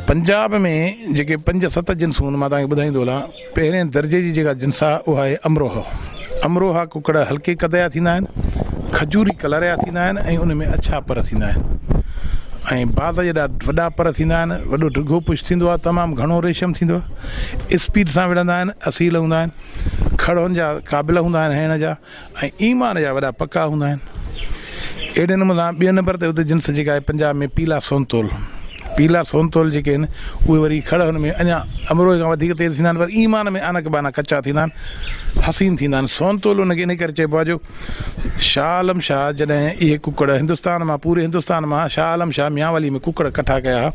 पंजाब में जेके 5-7 जिन्सूं मां तव्हांखे ॿुधाईंदो हलां। पहिरें दर्जे जी जेका जिन्स आहे उहा आहे अमरोहा। अमरोहा कुकड़ हल्के कद जा थींदा आहिनि, खजूरी कलर जा थींदा आहिनि ऐं उन में अछा पर थींदा आहिनि ऐं बाज़ जेॾा वॾा पर थींदा आहिनि, वॾो ढिघो पुछ थींदो आहे, तमामु घणो रेशम थींदो आहे, स्पीड सां विढ़ंदा आहिनि, असील हूंदा आहिनि, खड़नि जा क़ाबिल हूंदा आहिनि हणण जा ऐं ईमान जा वॾा पका हूंदा आहिनि। अहिड़े नमूने सां ॿिए नंबर ते हुते जिन्स जेका आहे पंजाब में पीला सोनतोल जेके आहिनि उहे वरी खड़नि में अञा अमरोहे खां वधीक तेज़ थींदा आहिनि, पर ईमान में आनक बाना कचा थींदा आहिनि, हसीन थींदा आहिनि। सोनतोल उनखे इन करे चइबो आहे जो शाह आलम शाह जॾहिं इहे कुकड़ हिंदुस्तान मां, पूरे हिंदुस्तान मां शाह आलम शाह मियांवाली में कुकड़ कठा कया,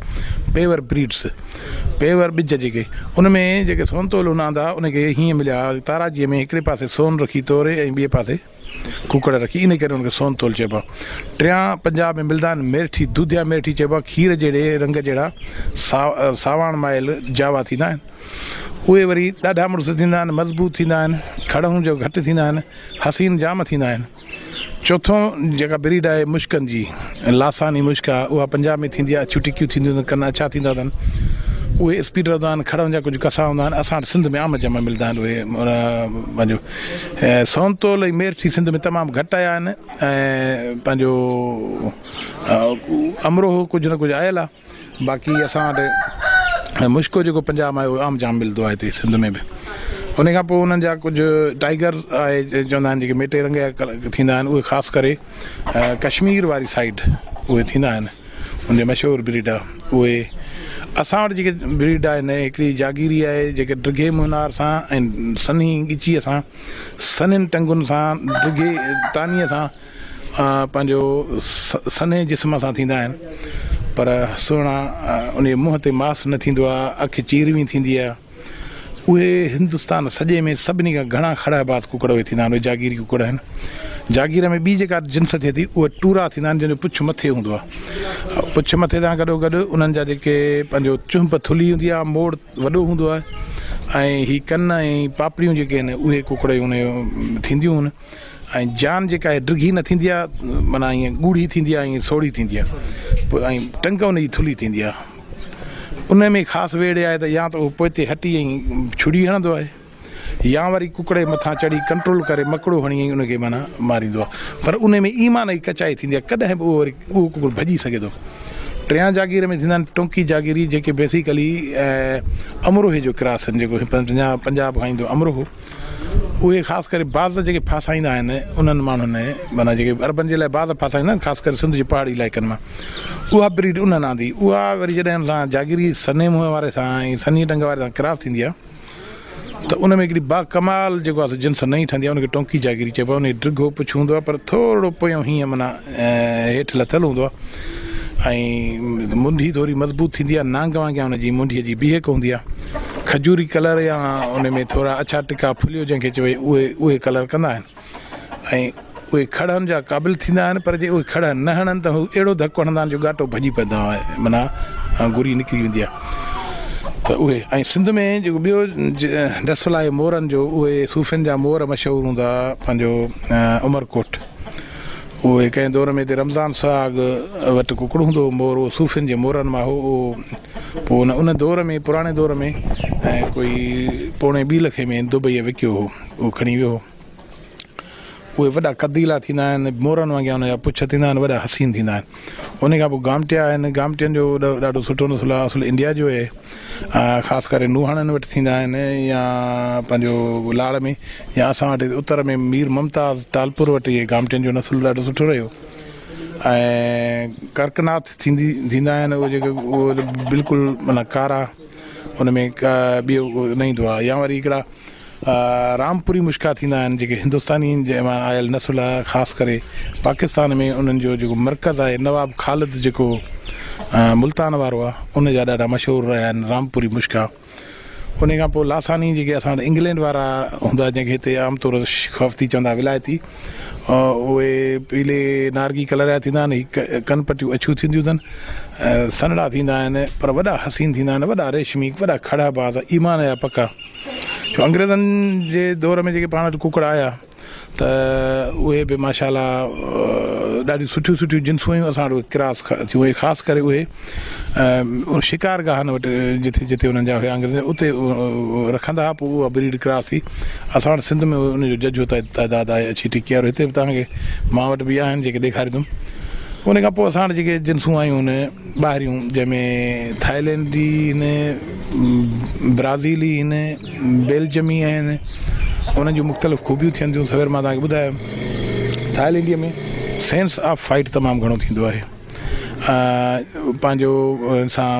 पेवर ब्रीड्स, पेवर ॿिज जेके, उन में जेके सोनतोल हूंदा उनखे हीअं मिलिया ताराजीअ में हिकिड़े पासे सोन रखी तोरे ऐं ॿिए पासे कुकड़ रखी, इन करे उनखे सोनतोल चइबो आहे। टियां पंजाब में मिलंदा आहिनि मेठी, दूधिया मेठी चइबो आहे, खीर जहिड़े रंग जहिड़ा सावाण माइल जावा थींदा आहिनि, उहे वरी ॾाढा मुड़ुस थींदा आहिनि, मज़बूत थींदा आहिनि, खड़ूं जो घटि थींदा आहिनि, हसीन जाम थींदा आहिनि। चोथों जेका ब्रीड आहे मुश्कनि जी, लासानी मुश्क आहे, उहा पंजाब में थींदी आहे, अछियूं टिकियूं थींदियूं आहिनि, कन अछा थींदा अथनि, उहे स्पीड रहंदा आहिनि, खड़नि जा कुझु कसा हूंदा आहिनि। असां वटि सिंध में आम जम मिलंदा आहिनि उहे, पंहिंजो सोनतोल ऐं मेरठी सिंध में तमामु घटि आया आहिनि ऐं पंहिंजो अमरोहो कुझु न कुझु आयल आहे, बाक़ी असां वटि मुश्को जेको पंजाब आहे उहो आम जाम मिलंदो आहे हिते सिंध में बि। उन खां पोइ उन्हनि जा कुझु टाइगर आहे चवंदा आहिनि, जेके मेटे रंग जा थींदा आहिनि, उहे ख़ासि करे कश्मीर वारी साइड उहे थींदा आहिनि, उनजो मशहूरु ब्रीड आहे। उहे असां वटि जेके ब्रीड आहिनि, हिकिड़ी जागीरी आहे जेके ड्रिघे मुनार सां ऐं सनी ॻिचीअ सां, सननि टंगुनि सां, ड्रिघे तानीअ सां, पंहिंजो सने जिस्म सां थींदा आहिनि, पर सुहिणा, उन मुंहं ते मांस न थींदो आहे, अखि चीरवी थींदी आहे। उहे हिंदुस्तान सॼे में सभिनी खां घणा खड़ाबाज़ कुकड़ उहे थींदा आहिनि, उहे जागीरी कुकड़ आहिनि। जागीर में ॿी जेका जिन्स थिए थी उहे टूरा थींदा आहिनि, जंहिंजो पुछ मथे हूंदो आहे। पुछ मथे सां गॾोगॾु उन्हनि जा जेके पंहिंजो चुंब थुली हूंदी आहे, मोड़ वॾो हूंदो आहे ऐं ही कन ऐं पापड़ियूं जेके आहिनि उहे कुकड़ उन थींदियूं आहिनि ऐं जान जेका आहे ड्रिघी न थींदी आहे, माना ईअं ॻूढ़ी थींदी आहे, ईअं सोढ़ी थींदी आहे ऐं टंग उनजी थुली थींदी आहे। उन में ख़ासि वेड़े आहे त या त उहो पोइ ते हटी ऐं छुड़ी हणंदो आहे, या वरी कुकड़े मथां चढ़ी कंट्रोल करे मकड़ो हणी उनखे माना मारींदो आहे, पर उन में ईमान जी कचाई थींदी आहे, कॾहिं बि उहो कुकड़ भॼी सघे थो। टियां जागीर में थींदा आहिनि टोंकी जागीरी, जेके बेसिकली अमरोहे जो क्रॉस आहिनि, जेको पंजाब खां ईंदो अमरोहो। उहे ख़ासि करे बाज़ जेके फासाईंदा आहिनि उन्हनि माण्हुनि, माना जेके अरबनि जे लाइ बाज़ फासाईंदा आहिनि, ख़ासि करे सिंध जे पहाड़ी इलाइक़नि मां, उहा ब्रीड उन्हनि आंदी। उहा वरी जॾहिं सां जागीरी सने मुंहं वारे सां ऐं सनी टंग वारे सां क्रॉस थींदी आहे त उन में हिकिड़ी बाकमाल जेको आहे जिन्स नई ठहंदी आहे, उनखे टोंकी जागीरी चइबो आहे। उन ड्रिघो पुछ हूंदो आहे, पर थोरो पोयों हीअं माना हेठि लथल हूंदो आहे ऐं मुंडी थोरी मज़बूत थींदी आहे, नांग वांगुरु हुनजी मुंडीअ जी बीहक हूंदी आहे, खजूरी कलर या उन में थोरा अछा टिका फुलियो जंहिंखे चइबो उहे कलर कंदा आहिनि ऐं उहे खड़नि जा क़ाबिल थींदा आहिनि, पर जे उहे खड़ न हणनि त हू अहिड़ो धकु हणंदा आहिनि जो घाटो भॼी पवंदो आहे, माना गुरी निकिरी वेंदी आहे। त उहे ऐं सिंध में जेको ॿियो नस्ल आहे मोरनि जो, उहे सूफ़ियुनि जा मोर मशहूरु हूंदा, पंहिंजो उमरकोट। उहे कंहिं दौर में हिते रमज़ान साग वटि कुकड़ हूंदो हुओ मोर, उहो सूफ़ियुनि जे मोरनि मां हो। पोइ उन दौर में, पुराणे दौर में कोई 2.25 लखे में दुबई विकियो हो, उहो खणी वियो हो। उहे वॾा कदीला थींदा आहिनि, मोरनि वांगुरु हुनजा पुछ थींदा आहिनि, वॾा हसीन थींदा आहिनि। उन खां पोइ गामटिया आहिनि, गामटियुनि जो ॾाढो सुठो नस्ल आहे, असुलु इंडिया जो आहे, ख़ासि करे नुहाणनि वटि थींदा आहिनि या पंहिंजो लाड़ में, या असां वटि उत्तर में मीर मुमताज़ तालपुर वटि इहे गामटियुनि जो नस्ल ॾाढो सुठो रहियो। ऐं करकनाथ थींदा आहिनि, उहे जेके उहो बिल्कुलु माना कारा, उन में ॿियो न ईंदो आहे। या वरी हिकिड़ा रामपुरी मुश्का थींदा आहिनि, जेके हिंदुस्तानी मां आयल नस्ल आहे, ख़ासि करे पाकिस्तान में उन्हनि जो जेको मर्कज़ आहे नवाब ख़ालिद जेको मुल्तान वारो आहे, उन जा ॾाढा मशहूरु रहिया आहिनि रामपुरी मुश्का। उन खां पोइ लासानी जेके असां वटि इंग्लैंड वारा हूंदा, जंहिंखे हिते आमतौर ख़फ़ती चवंदा विलायती, उहे पीले नारगी कलर जा थींदा आहिनि, कनपटियूं अछियूं थींदियूं अथनि, सनड़ा थींदा आहिनि, पर वॾा हसीन थींदा आहिनि, वॾा रेशमी, वॾा खड़ा बाज़, ईमान जा पका। छो अंग्रेज़नि जे दौर में जेके पाण वटि कुकड़ आया त उहे बि माशाल्लाह ॾाढियूं सुठियूं सुठियूं जिन्सूं हुयूं असां वटि क्रास थियूं उहे ख़ासि करे उहे शिकारगाहनि वटि जिथे जिथे उन्हनि जा हुया अंग्रेज़ उते रखंदा हुआ पोइ उहा ब्रीड क्रास थी असां वटि सिंध में उनजो जजो तइदाद आहे अची टिकी वारो हिते बि तव्हांखे मां वटि बि आहिनि जेके ॾेखारींदुमि उन खां पोइ असां वटि जेके जिन्सूं आयूं आहिनि ॿाहिरियूं जंहिंमें थाईलैंडी आहिनि ब्राज़ीली आहिनि बेल्जियमी आहिनि उन्हनि जूं मुख़्तलिफ़ ख़ूबियूं थियनि सवेर मां तव्हांखे ॿुधायो थाईलैंडीअ में सेंस ऑफ फाइट तमामु घणो थींदो आहे पंहिंजो सां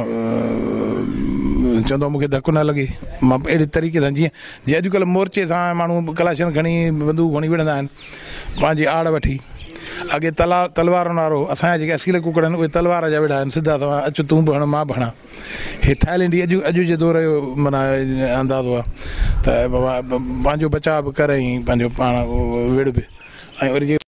चवंदो मूंखे धकु न लॻे मां अहिड़े तरीक़े सां जीअं अॼुकल्ह मोर्चे सां माण्हू कलाशन खणी बंदूक खणी विढ़ंदा आहिनि पंहिंजी आड़ वठी अॻे तलवारुनि वारो असांजा जेके असील कुकड़ आहिनि उहे तलवार जा वेड़ा आहिनि सिधा तव्हां अचु तूं बि हण मां बि हणां हे थाईलैंडी अॼु जे दौर जो माना अंदाज़ो आहे त बाबा पंहिंजो बचाव बि करे ऐं पंहिंजो पाण विड़ बि ऐं वरी जे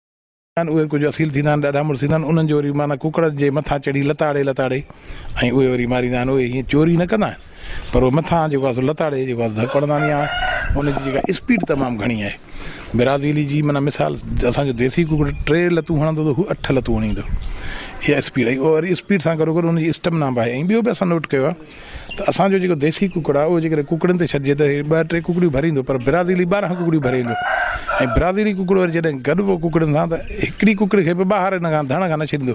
उहे कुझु असील थींदा आहिनि ॾाढा मुड़ुस थींदा आहिनि उन्हनि जो वरी माना कुकड़ जे मथां चढ़ी लताड़े ऐं उहे वरी मारींदा आहिनि उहे हीअं चोरी न कंदा आहिनि पर उहो मथां जेको आहे लताड़े जेको आहे धकु हणंदा आहे उनजी जेका स्पीड तमामु घणी आहे ब्राज़ीली जी माना मिसाल असांजो देसी कुकड़ 3 लतूं हणंदो त हू 8 लतूं हणींदो इहा स्पीड ऐं वरी स्पीड सां गॾो गॾु हुनजी स्टेमिना बि आहे ऐं ॿियो बि असां नोट कयो आहे त असांजो जेको देसी कुकड़ आहे उहो जेकॾहिं कुकड़नि ते छॾिजे त 2-3 कुकड़ियूं भरींदो पर ब्राज़ीली 12 कुकड़ियूं भरींदो ऐं ब्राज़ीली कुकड़ वरी जॾहिं गॾिबो कुकड़नि सां त हिकिड़ी कुकड़ खे बि ॿाहिरि हिन खां धण खां न छॾींदो